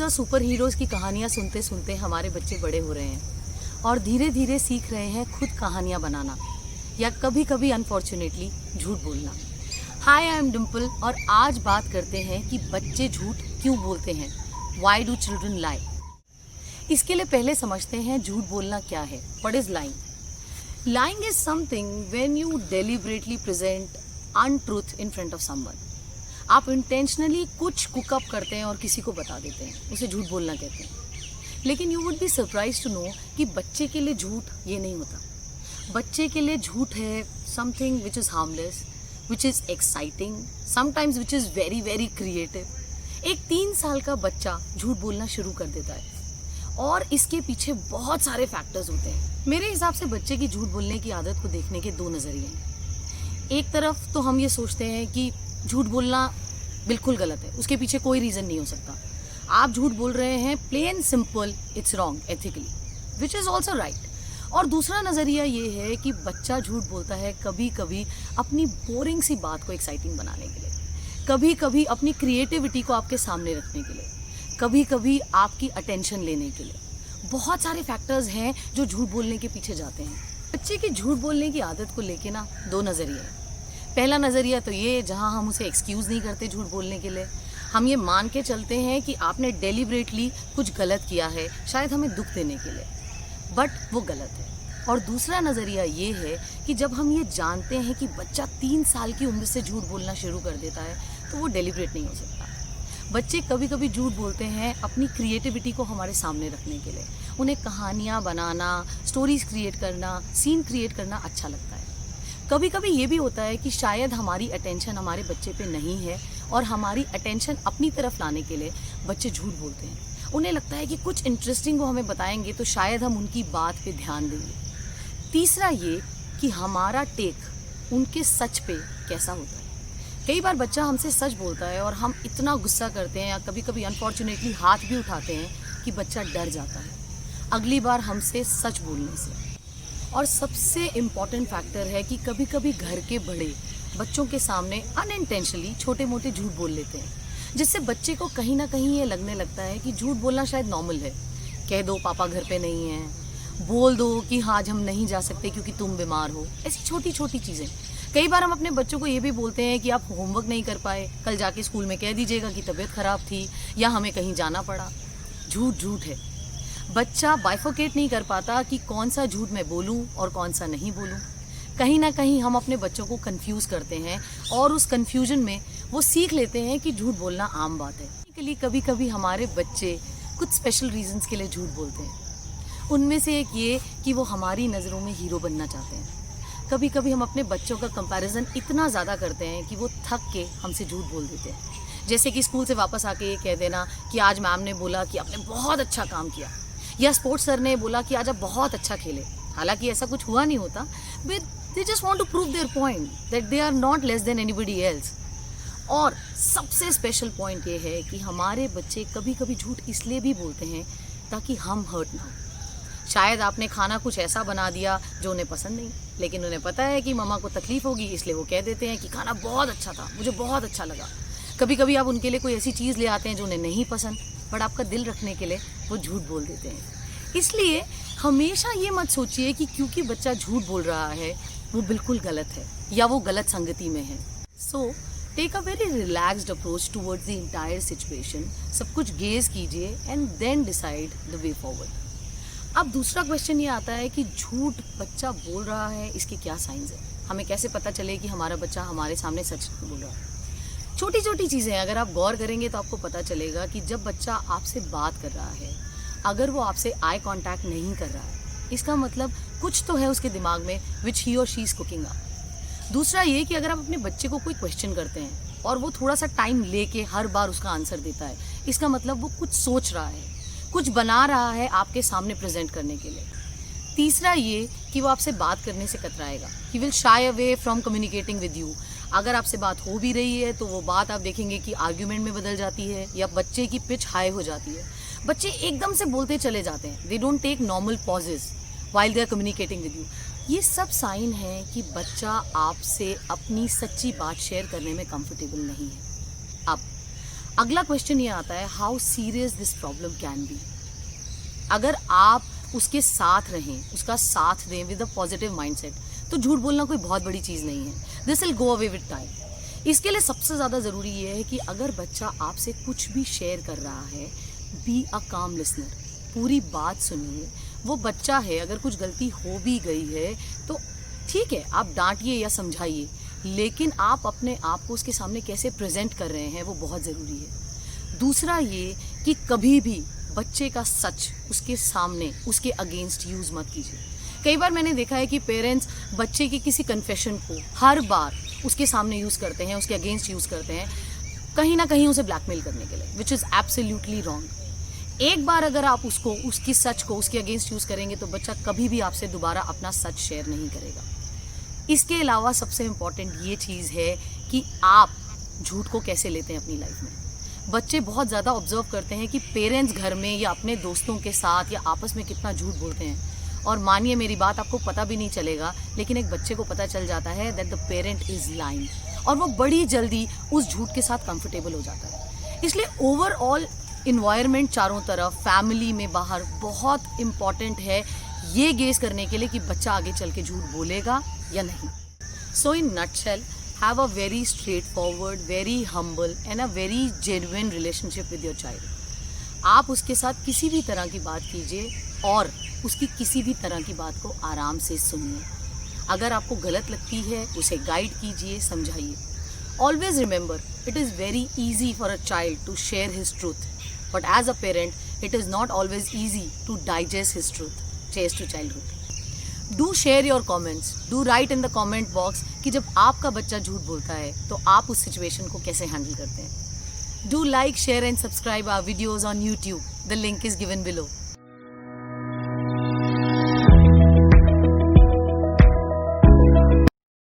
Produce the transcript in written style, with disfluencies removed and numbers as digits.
और super heroes की कहानियाँ सुनते सुनते हमारे बच्चे बड़े हो रहे हैं और धीरे धीरे सीख रहे हैं खुद कहानियाँ बनाना या कभी कभी अनफॉर्चुनेटली झूठ बोलना। हाय, आई एम डिम्पल और आज बात करते हैं कि बच्चे झूठ क्यों बोलते हैं। वाई डू चिल्ड्रन लाई? इसके लिए पहले समझते हैं झूठ बोलना क्या है। What is lying? Lying is something when you deliberately present untruth in front of someone. आप इंटेंशनली कुछ कुकअप करते हैं और किसी को बता देते हैं, उसे झूठ बोलना कहते हैं। लेकिन you would be surprise to know कि बच्चे के लिए झूठ ये नहीं होता। बच्चे के लिए झूठ है something which is harmless, which is exciting, sometimes which is very very creative. एक 3 साल का बच्चा झूठ बोलना शुरू कर देता है और इसके पीछे बहुत सारे फैक्टर्स होते हैं। मेरे हिसाब से बच्चे की झूठ बोलने की आदत को देखने के 2 नज़रिए हैं। एक तरफ तो हम ये सोचते हैं कि झूठ बोलना बिल्कुल गलत है, उसके पीछे कोई रीज़न नहीं हो सकता। आप झूठ बोल रहे हैं, plain simple, it's wrong ethically, which is also right. और दूसरा नज़रिया ये है कि बच्चा झूठ बोलता है कभी कभी अपनी बोरिंग सी बात को एक्साइटिंग बनाने के लिए, कभी कभी अपनी क्रिएटिविटी को आपके सामने रखने के लिए, कभी कभी आपकी अटेंशन लेने के लिए। बहुत सारे फैक्टर्स हैं जो झूठ बोलने के पीछे जाते हैं। बच्चे की झूठ बोलने की आदत को लेके ना 2 नज़रिए हैं। पहला नज़रिया तो ये जहाँ हम उसे एक्सक्यूज़ नहीं करते झूठ बोलने के लिए, हम ये मान के चलते हैं कि आपने डेलिबरेटली कुछ गलत किया है, शायद हमें दुख देने के लिए, बट वो गलत है। और दूसरा नज़रिया ये है कि जब हम ये जानते हैं कि बच्चा 3 साल की उम्र से झूठ बोलना शुरू कर देता है तो वो डेलिबरेट नहीं हो सकता। बच्चे कभी कभी झूठ बोलते हैं अपनी क्रिएटिविटी को हमारे सामने रखने के लिए। उन्हें कहानियाँ बनाना, स्टोरीज़ क्रिएट करना, सीन क्रिएट करना अच्छा लगता है। कभी कभी ये भी होता है कि शायद हमारी अटेंशन हमारे बच्चे पे नहीं है और हमारी अटेंशन अपनी तरफ लाने के लिए बच्चे झूठ बोलते हैं। उन्हें लगता है कि कुछ इंटरेस्टिंग वो हमें बताएंगे तो शायद हम उनकी बात पे ध्यान देंगे। तीसरा ये कि हमारा टेक उनके सच पे कैसा होता है। कई बार बच्चा हमसे सच बोलता है और हम इतना गुस्सा करते हैं या कभी कभी अनफॉर्चुनेटली हाथ भी उठाते हैं कि बच्चा डर जाता है अगली बार हमसे सच बोलने से। और सबसे इम्पॉर्टेंट फैक्टर है कि कभी कभी घर के बड़े बच्चों के सामने अनइंटेंशनली छोटे मोटे झूठ बोल लेते हैं, जिससे बच्चे को कहीं ना कहीं ये लगने लगता है कि झूठ बोलना शायद नॉर्मल है। कह दो पापा घर पे नहीं हैं, बोल दो कि हाँ आज हम नहीं जा सकते क्योंकि तुम बीमार हो। ऐसी छोटी छोटी चीज़ें। कई बार हम अपने बच्चों को ये भी बोलते हैं कि आप होमवर्क नहीं कर पाए, कल जाके स्कूल में कह दीजिएगा कि तबीयत ख़राब थी या हमें कहीं जाना पड़ा। झूठ झूठ है। बच्चा बाइफोकेट नहीं कर पाता कि कौन सा झूठ मैं बोलूं और कौन सा नहीं बोलूं। कहीं ना कहीं हम अपने बच्चों को कंफ्यूज करते हैं और उस कंफ्यूजन में वो सीख लेते हैं कि झूठ बोलना आम बात है। कभी कभी हमारे बच्चे कुछ स्पेशल रीजंस के लिए झूठ बोलते हैं। उनमें से एक ये कि वो हमारी नज़रों में हीरो बनना चाहते हैं। कभी कभी हम अपने बच्चों का कंपैरिजन इतना ज़्यादा करते हैं कि वो थक के हमसे झूठ बोल देते हैं। जैसे कि स्कूल से वापस आके ये कह देना कि आज मैम ने बोला कि आपने बहुत अच्छा काम किया, या स्पोर्ट्स सर ने बोला कि आज आप बहुत अच्छा खेले। हालांकि ऐसा कुछ हुआ नहीं होता, but they just want to prove their point that they are not less than anybody else. और सबसे स्पेशल पॉइंट ये है कि हमारे बच्चे कभी कभी झूठ इसलिए भी बोलते हैं ताकि हम हर्ट ना हो। शायद आपने खाना कुछ ऐसा बना दिया जो उन्हें पसंद नहीं, लेकिन उन्हें पता है कि मम्मा को तकलीफ होगी, इसलिए वो कह देते हैं कि खाना बहुत अच्छा था, मुझे बहुत अच्छा लगा। कभी कभी आप उनके लिए कोई ऐसी चीज़ ले आते हैं जो उन्हें नहीं पसंद, बट आपका दिल रखने के लिए वो झूठ बोल देते हैं। इसलिए हमेशा ये मत सोचिए कि क्योंकि बच्चा झूठ बोल रहा है वो बिल्कुल गलत है या वो गलत संगति में है। So take a very relaxed approach towards the entire situation. सब कुछ गेज कीजिए and then decide the way forward. अब दूसरा क्वेश्चन ये आता है कि झूठ बच्चा बोल रहा है, इसके क्या साइंस है? हमें कैसे पता चले कि हमारा बच्चा हमारे सामने सच बोल रहा है? छोटी छोटी चीज़ें अगर आप गौर करेंगे तो आपको पता चलेगा कि जब बच्चा आपसे बात कर रहा है, अगर वो आपसे आई कांटेक्ट नहीं कर रहा है, इसका मतलब कुछ तो है उसके दिमाग में विच ही और शी इज़ कुकिंग अप। दूसरा ये कि अगर आप अपने बच्चे को कोई क्वेश्चन करते हैं और वो थोड़ा सा टाइम लेके हर बार उसका आंसर देता है, इसका मतलब वो कुछ सोच रहा है, कुछ बना रहा है आपके सामने प्रेजेंट करने के लिए। तीसरा ये कि वो आपसे बात करने से कतराएगा। He will shy away from communicating with you. अगर आपसे बात हो भी रही है तो वो बात आप देखेंगे कि आर्ग्यूमेंट में बदल जाती है या बच्चे की पिच हाई हो जाती है। बच्चे एकदम से बोलते चले जाते हैं। They don't take normal pauses while they are communicating with you. ये सब साइन है कि बच्चा आपसे अपनी सच्ची बात शेयर करने में कंफर्टेबल नहीं है। अब अगला क्वेश्चन ये आता है, how serious this problem can be. अगर आप उसके साथ रहें, उसका साथ दें विद अ पॉजिटिव माइंडसेट, तो झूठ बोलना कोई बहुत बड़ी चीज़ नहीं है। This will go away with time. इसके लिए सबसे ज़्यादा ज़रूरी ये है कि अगर बच्चा आपसे कुछ भी शेयर कर रहा है, बी अ काम लिसनर, पूरी बात सुनिए। वो बच्चा है, अगर कुछ गलती हो भी गई है तो ठीक है, आप डांटिए या समझाइए, लेकिन आप अपने आप को उसके सामने कैसे प्रेजेंट कर रहे हैं वो बहुत ज़रूरी है। दूसरा ये कि कभी भी बच्चे का सच उसके सामने, उसके अगेंस्ट यूज़ मत कीजिए। कई बार मैंने देखा है कि पेरेंट्स बच्चे की किसी कन्फेशन को हर बार उसके सामने यूज़ करते हैं, उसके अगेंस्ट यूज़ करते हैं, कहीं ना कहीं उसे ब्लैकमेल करने के लिए, विच इज़ एब्सोल्युटली रॉन्ग। एक बार अगर आप उसको, उसकी सच को उसके अगेंस्ट यूज़ करेंगे तो बच्चा कभी भी आपसे दोबारा अपना सच शेयर नहीं करेगा। इसके अलावा सबसे इम्पॉर्टेंट ये चीज़ है कि आप झूठ को कैसे लेते हैं अपनी लाइफ में। बच्चे बहुत ज़्यादा ऑब्जर्व करते हैं कि पेरेंट्स घर में या अपने दोस्तों के साथ या आपस में कितना झूठ बोलते हैं, और मानिए मेरी बात, आपको पता भी नहीं चलेगा, लेकिन एक बच्चे को पता चल जाता है that the parent is lying, और वो बड़ी जल्दी उस झूठ के साथ कंफर्टेबल हो जाता है। इसलिए ओवरऑल इन्वायरमेंट चारों तरफ, फैमिली में, बाहर, बहुत इम्पॉर्टेंट है ये गेस करने के लिए कि बच्चा आगे चल के झूठ बोलेगा या नहीं। So in nutshell, have a very straightforward, very humble and a very genuine relationship with your child. आप उसके साथ किसी भी तरह की बात कीजिए और उसकी किसी भी तरह की बात को आराम से सुनिए। अगर आपको गलत लगती है उसे गाइड कीजिए, समझाइए। Always remember, it is very easy for a child to share his truth, but as a parent it is not always easy to digest his truth, chase to childhood. Do share your comments, do write in the comment box कि जब आपका बच्चा झूठ बोलता है तो आप उस सिचुएशन को कैसे हैंडल करते हैं। Do like, share and subscribe our videos on YouTube. The link is given below.